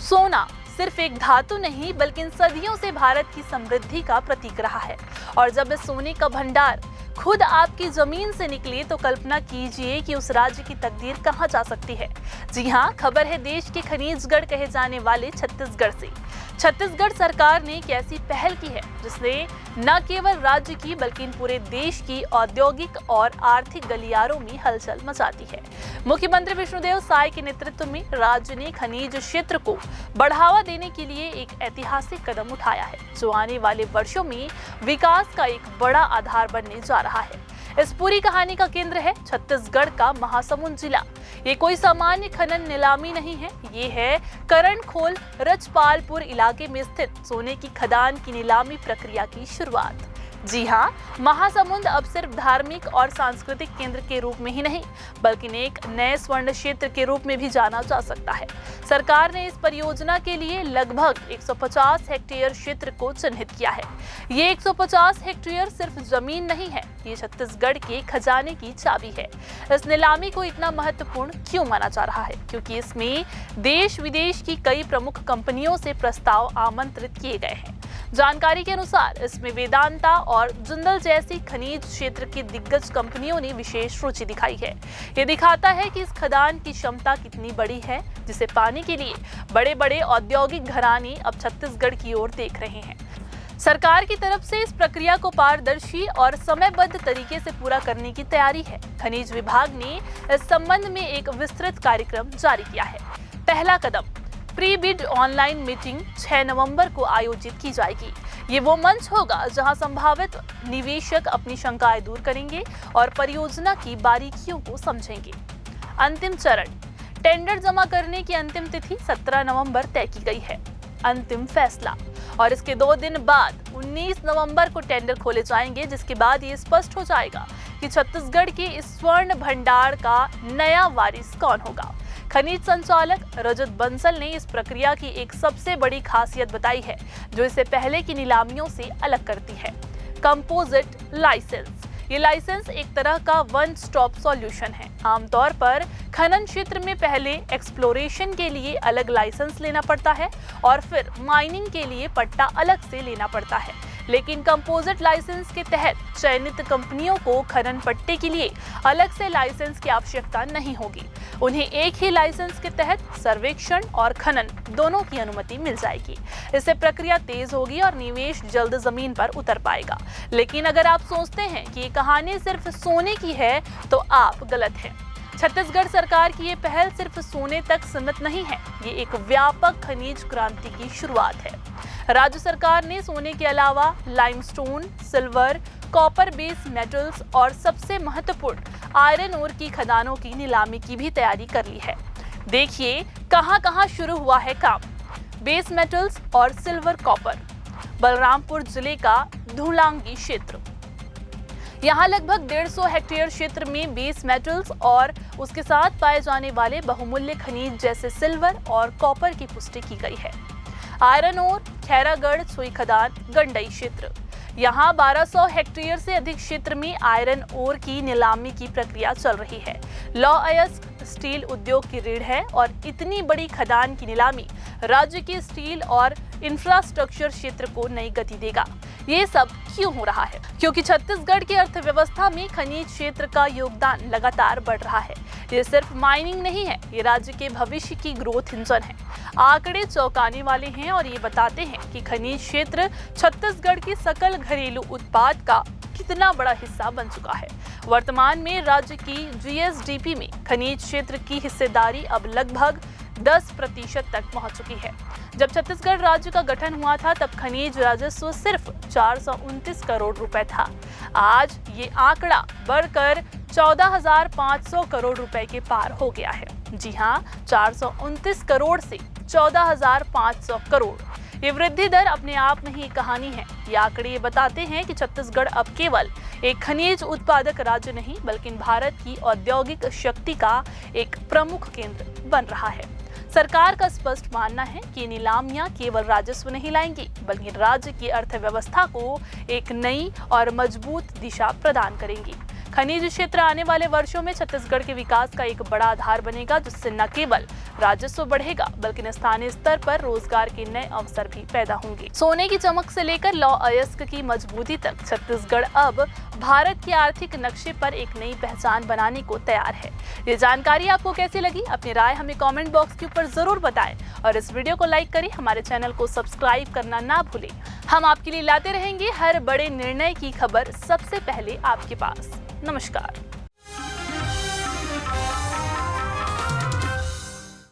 सोना सिर्फ एक धातु नहीं बल्कि इन सदियों से भारत की समृद्धि का प्रतीक रहा है। और जब इस सोने का भंडार खुद आपकी जमीन से निकले तो कल्पना कीजिए कि उस राज्य की तकदीर कहां जा सकती है। जी हां, खबर है देश के खनिजगढ़ कहे जाने वाले छत्तीसगढ़ से। छत्तीसगढ़ सरकार ने एक ऐसी पहल की है जिसने न केवल राज्य की बल्कि पूरे देश की औद्योगिक और आर्थिक गलियारों में हलचल मचा दी है। मुख्यमंत्री विष्णुदेव साय के नेतृत्व में राज्य ने खनिज क्षेत्र को बढ़ावा देने के लिए एक ऐतिहासिक कदम उठाया है, जो आने वाले वर्षों में विकास का एक बड़ा आधार बनने जा रहा है। इस पूरी कहानी का केंद्र है छत्तीसगढ़ का महासमुंद जिला। ये कोई सामान्य खनन नीलामी नहीं है, ये है करणखोल रजपालपुर इलाके में स्थित सोने की खदान की नीलामी प्रक्रिया की शुरुआत। जी हाँ, महासमुंद अब सिर्फ धार्मिक और सांस्कृतिक केंद्र के रूप में ही नहीं बल्कि एक नए स्वर्ण क्षेत्र के रूप में भी जाना जा सकता है। सरकार ने इस परियोजना के लिए लगभग 150 हेक्टेयर क्षेत्र को चिन्हित किया है। ये 150 हेक्टेयर सिर्फ जमीन नहीं है, ये छत्तीसगढ़ के खजाने की चाबी है। इस नीलामी को इतना महत्वपूर्ण क्यों माना जा रहा है? क्योंकि इसमें देश विदेश की कई प्रमुख कंपनियों से प्रस्ताव आमंत्रित किए गए हैं। जानकारी के अनुसार इसमें वेदांता और जिंदल जैसी खनिज क्षेत्र की दिग्गज कंपनियों ने विशेष रुचि दिखाई है। ये दिखाता है कि इस खदान की क्षमता कितनी बड़ी है, जिसे पाने के लिए बड़े बड़े औद्योगिक घराने अब छत्तीसगढ़ की ओर देख रहे हैं। सरकार की तरफ से इस प्रक्रिया को पारदर्शी और समयबद्ध तरीके से पूरा करने की तैयारी है। खनिज विभाग ने इस संबंध में एक विस्तृत कार्यक्रम जारी किया है। पहला कदम, प्री बिड ऑनलाइन मीटिंग 6 नवंबर को आयोजित की जाएगी। ये वो मंच होगा जहां संभावित निवेशक अपनी शंकाएं दूर करेंगे और परियोजना की बारीकियों को समझेंगे। अंतिम चरण, टेंडर जमा करने की अंतिम तिथि 17 नवंबर तय की गई है। अंतिम फैसला, और इसके 2 दिन बाद 19 नवंबर को टेंडर खोले जाएंगे, जिसके बाद ये स्पष्ट हो जाएगा कि छत्तीसगढ़ के इस स्वर्ण भंडार का नया वारिस कौन होगा। खनिज संचालक रजत बंसल ने इस प्रक्रिया की एक सबसे बड़ी खासियत बताई है जो इसे पहले की नीलामियों से अलग करती है। Composite licence. ये लाइसेंस एक तरह का वन स्टॉप सॉल्यूशन है। आमतौर पर खनन क्षेत्र में पहले एक्सप्लोरेशन के लिए अलग लाइसेंस लेना पड़ता है और फिर माइनिंग के लिए पट्टा अलग से लेना पड़ता है, लेकिन कंपोजिट लाइसेंस के तहत चयनित कंपनियों को खनन पट्टे के लिए अलग से लाइसेंस की आवश्यकता नहीं होगी। उन्हें एक ही लाइसेंस के तहत सर्वेक्षण और खनन दोनों की अनुमति मिल जाएगी। इससे प्रक्रिया तेज होगी और निवेश जल्द जमीन पर उतर पाएगा। लेकिन अगर आप सोचते हैं कि ये कहानी सिर्फ सोने की है तो आप गलत हैं। छत्तीसगढ़ सरकार की ये पहल सिर्फ सोने तक सीमित नहीं है, ये एक व्यापक खनिज क्रांति की शुरुआत है। राज्य सरकार ने सोने के अलावा limestone, silver, copper base metals और सबसे महत्वपूर्ण आयरन ओर की खदानों की नीलामी की भी तैयारी कर ली है। देखिए कहां-कहां शुरू हुआ है काम। बेस मेटल्स और सिल्वर कॉपर, बलरामपुर जिले का धुलांगी क्षेत्र। यहाँ लगभग 150 हेक्टेयर क्षेत्र में बेस मेटल्स और उसके साथ पाए जाने वाले बहुमूल्य खनिज जैसे सिल्वर और कॉपर की पुष्टि की गई है। आयरन ओर, खैरागढ़ सुई खदान, गंडई क्षेत्र। यहाँ 1200 हेक्टेयर से अधिक क्षेत्र में आयरन ओर की नीलामी की प्रक्रिया चल रही है। लौ अयस्क स्टील उद्योग की रीढ़ है और इतनी बड़ी खदान की नीलामी राज्य के स्टील और इंफ्रास्ट्रक्चर क्षेत्र को नई गति देगा। ये सब क्यों हो रहा है? क्योंकि छत्तीसगढ़ की अर्थव्यवस्था में खनिज क्षेत्र का योगदान लगातार बढ़ रहा है। ये सिर्फ माइनिंग नहीं है, ये राज्य के भविष्य की ग्रोथ इंजन है। आंकड़े चौंकाने वाले हैं और ये बताते हैं कि खनिज क्षेत्र छत्तीसगढ़ के सकल घरेलू उत्पाद का कितना बड़ा हिस्सा बन चुका है। वर्तमान में राज्य की जीएसडीपी में खनिज क्षेत्र की हिस्सेदारी अब लगभग 10% तक पहुंच चुकी है। जब छत्तीसगढ़ राज्य का गठन हुआ था तब खनिज राजस्व सिर्फ 429 करोड़ रुपए था। आज ये आंकड़ा बढ़कर 14,500 करोड़ रुपए के पार हो गया है। जी हाँ, 429 करोड़ से 14,500 करोड़। ये वृद्धि दर अपने आप में ही एक कहानी है। ये आंकड़े ये बताते हैं कि छत्तीसगढ़ अब केवल एक खनिज उत्पादक राज्य नहीं बल्कि भारत की औद्योगिक शक्ति का एक प्रमुख केंद्र बन रहा है। सरकार का स्पष्ट मानना है कि नीलामियां केवल राजस्व नहीं लाएंगी बल्कि राज्य की अर्थव्यवस्था को एक नई और मजबूत दिशा प्रदान करेंगी। खनिज क्षेत्र आने वाले वर्षों में छत्तीसगढ़ के विकास का एक बड़ा आधार बनेगा, जिससे न केवल राजस्व बढ़ेगा बल्कि स्थानीय स्तर पर रोजगार के नए अवसर भी पैदा होंगे। सोने की चमक से लेकर लौह अयस्क की मजबूती तक छत्तीसगढ़ अब भारत के आर्थिक नक्शे पर एक नई पहचान बनाने को तैयार है। ये जानकारी आपको कैसी लगी? अपनी राय हमें कमेंट बॉक्स के ऊपर जरूर बताएं और इस वीडियो को लाइक करें। हमारे चैनल को सब्सक्राइब करना ना भूलें। हम आपके लिए लाते रहेंगे हर बड़े निर्णय की खबर सबसे पहले आपके पास। नमस्कार।